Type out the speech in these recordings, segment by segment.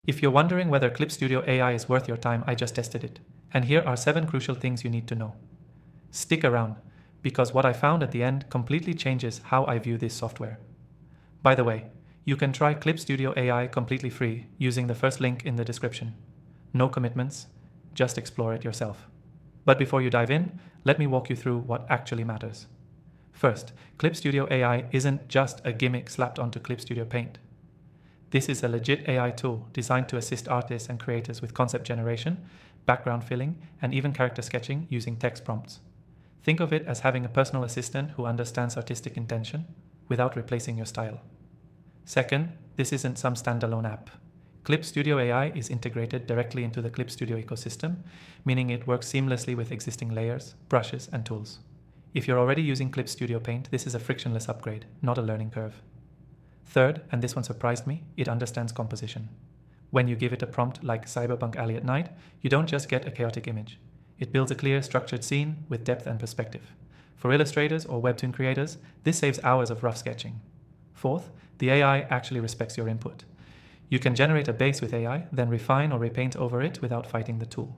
If you're wondering whether Clip Studio AI is worth your time, I just tested it. And here are 7 crucial things you need to know. Stick around, because what I found at the end completely changes how I view this software. By the way, you can try Clip Studio AI completely free using the first link in the description. No commitments, just explore it yourself. But before you dive in, let me walk you through what actually matters. First, Clip Studio AI isn't just a gimmick slapped onto Clip Studio Paint. This is a legit AI tool designed to assist artists and creators with concept generation, background filling, and even character sketching using text prompts. Think of it as having a personal assistant who understands artistic intention without replacing your style. Second, this isn't some standalone app. Clip Studio AI is integrated directly into the Clip Studio ecosystem, meaning it works seamlessly with existing layers, brushes, and tools. If you're already using Clip Studio Paint, this is a frictionless upgrade, not a learning curve. Third, and this one surprised me, it understands composition. When you give it a prompt like Cyberpunk Alley at Night, you don't just get a chaotic image. It builds a clear, structured scene with depth and perspective. For illustrators or webtoon creators, this saves hours of rough sketching. Fourth, the AI actually respects your input. You can generate a base with AI, then refine or repaint over it without fighting the tool.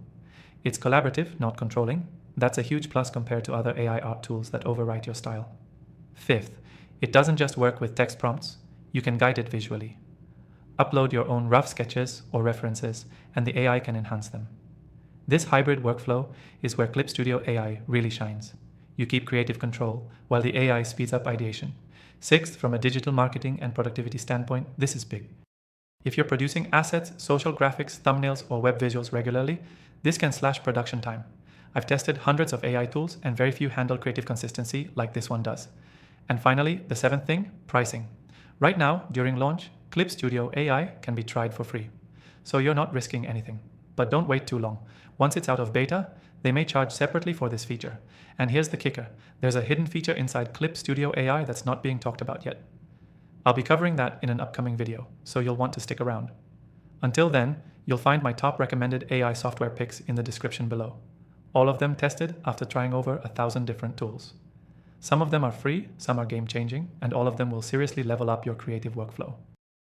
It's collaborative, not controlling. That's a huge plus compared to other AI art tools that overwrite your style. Fifth, it doesn't just work with text prompts. You can guide it visually. Upload your own rough sketches or references, and the AI can enhance them. This hybrid workflow is where Clip Studio AI really shines. You keep creative control, while the AI speeds up ideation. Sixth, from a digital marketing and productivity standpoint, this is big. If you're producing assets, social graphics, thumbnails, or web visuals regularly, this can slash production time. I've tested hundreds of AI tools, and very few handle creative consistency like this one does. And finally, the 7th thing, pricing. Right now, during launch, Clip Studio AI can be tried for free. So you're not risking anything. But don't wait too long. Once it's out of beta, they may charge separately for this feature. And here's the kicker. There's a hidden feature inside Clip Studio AI that's not being talked about yet. I'll be covering that in an upcoming video, so you'll want to stick around. Until then, you'll find my top recommended AI software picks in the description below. All of them tested after trying over 1,000 different tools. Some of them are free, some are game-changing, and all of them will seriously level up your creative workflow.